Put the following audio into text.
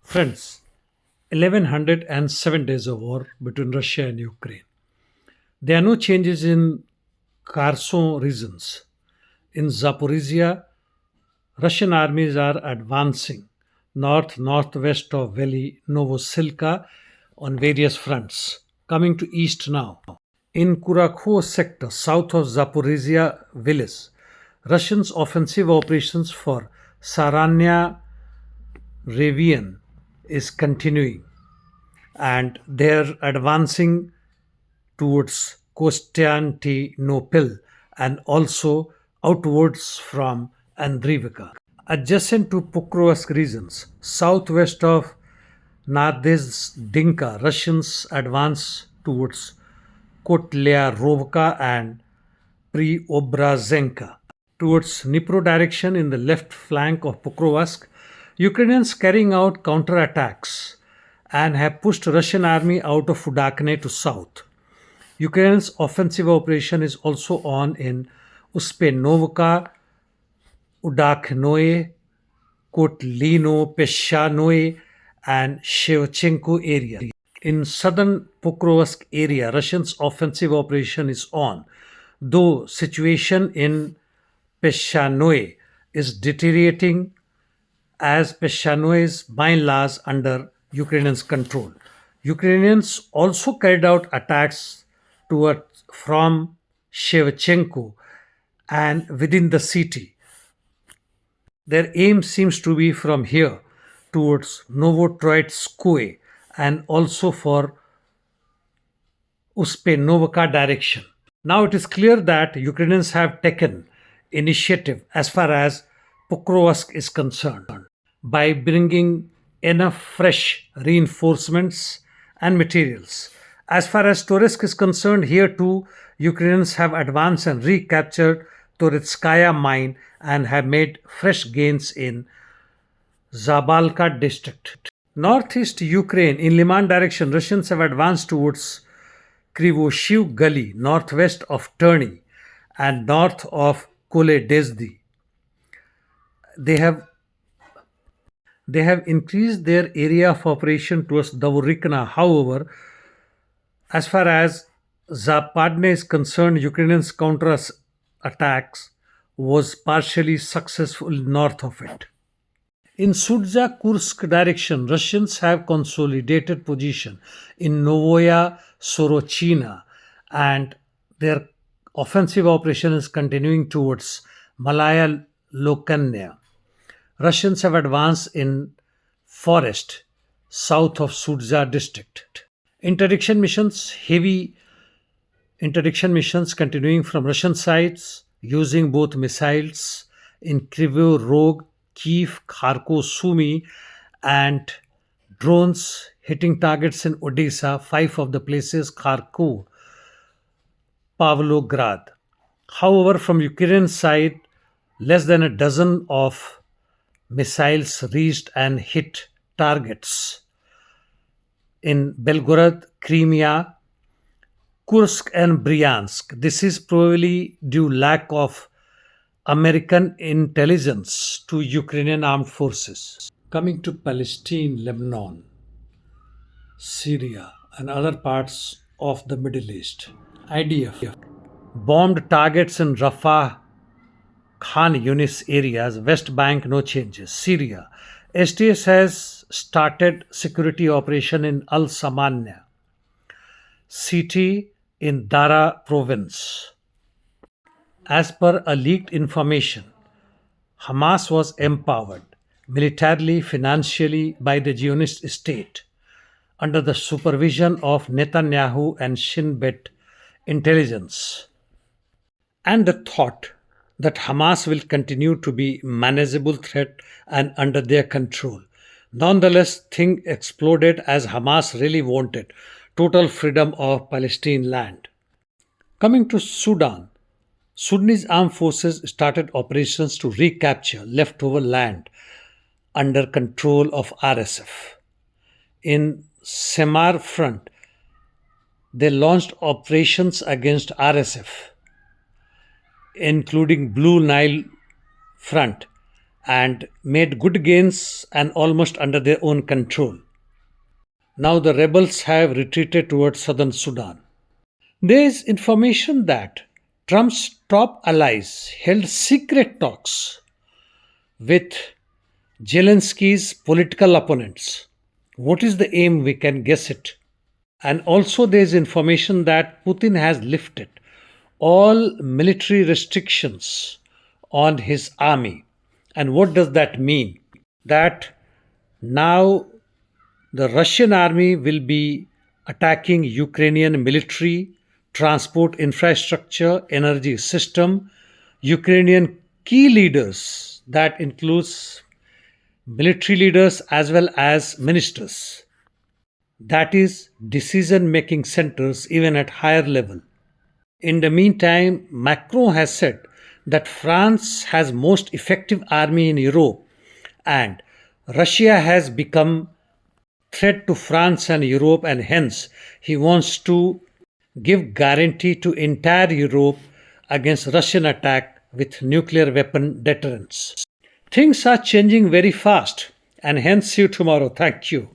Friends, 1107 days of war between Russia and Ukraine. There are no changes in Kherson regions. In Zaporizhia, Russian armies are advancing northwest of Valley Novosilka on various fronts, coming to east now. In Kurakhov sector, south of Zaporizhia village, Russians' offensive operations for Saranya Ravine is continuing and they're advancing towards Constantinople and also outwards from Andrivka. Adjacent to Pokrovsk regions, southwest of Nadezhdinka, Russians advance towards Kotlyaarovka and Preobrazenka. Towards Dnipro direction in the left flank of Pokrovsk, Ukrainians carrying out counterattacks and have pushed Russian army out of Udakne to south. Ukraine's offensive operation is also on in Uspenovka, Udaknoe, Kotlino, Peshanoe, and Shevchenko area. In southern Pokrovsk area, Russians' offensive operation is on, though situation in Peshanoe is deteriorating as Peshanoe is by and large under Ukrainians' control. Ukrainians also carried out attacks from Shevchenko and within the city. Their aim seems to be from here towards Novotroitskoye and also for Uspenovka direction. Now it is clear that Ukrainians have taken initiative as far as Pokrovsk is concerned by bringing enough fresh reinforcements and materials. As far as Toretsk is concerned, here too Ukrainians have advanced and recaptured Toretskaya mine and have made fresh gains in Zabalka district. Northeast Ukraine, in Liman direction, Russians have advanced towards Krivoshiv Gully, northwest of Terny and north of Koledezhdy. They have increased their area of operation towards Zaporizhia. However, as far as Zapadne is concerned, Ukrainians' counter-attacks was partially successful north of it. In Sudzha Kursk direction, Russians have consolidated position in Novoya Sorochina and their offensive operation is continuing towards Malaya Lokanya. Russians have advanced in forest south of Sudzha district. Interdiction missions, heavy interdiction missions continuing from Russian sides using both missiles in Kryvyi Rog, Kiev, Kharkov, Sumy and drones hitting targets in Odessa, 5 of the places, Kharkov, Pavlograd. However, from Ukrainian side, less than a dozen of missiles reached and hit targets in Belgorod, Crimea, Kursk and Bryansk. This is probably due lack of American intelligence to Ukrainian armed forces. Coming to Palestine, Lebanon, Syria and other parts of the Middle East, IDF bombed targets in Rafah, Khan Yunis areas, West Bank, no changes. Syria, STS has started security operation in Al Samania city in Dara province. As per a leaked information, Hamas was empowered militarily, financially by the Zionist state under the supervision of Netanyahu and Shin Bet intelligence, and the thought that Hamas will continue to be manageable threat and under their control. Nonetheless, things exploded as Hamas really wanted total freedom of Palestine land. Coming to Sudan, Sudanese armed forces started operations to recapture leftover land under control of RSF. In Semar front, they launched operations against RSF, including Blue Nile front and made good gains and almost under their own control. Now the rebels have retreated towards southern Sudan. There is information that Trump's top allies held secret talks with Zelensky's political opponents. What is the aim? We can guess it. And also, there is information that Putin has lifted all military restrictions on his army. And what does that mean? That now the Russian army will be attacking Ukrainian military, transport infrastructure, energy system, Ukrainian key leaders, that includes military leaders as well as ministers. That is decision making centers even at higher level. In the meantime, Macron has said that France has most effective army in Europe and Russia has become threat to France and Europe, and hence he wants to give guarantee to entire Europe against Russian attack with nuclear weapon deterrence. Things are changing very fast, and hence see you tomorrow. Thank you.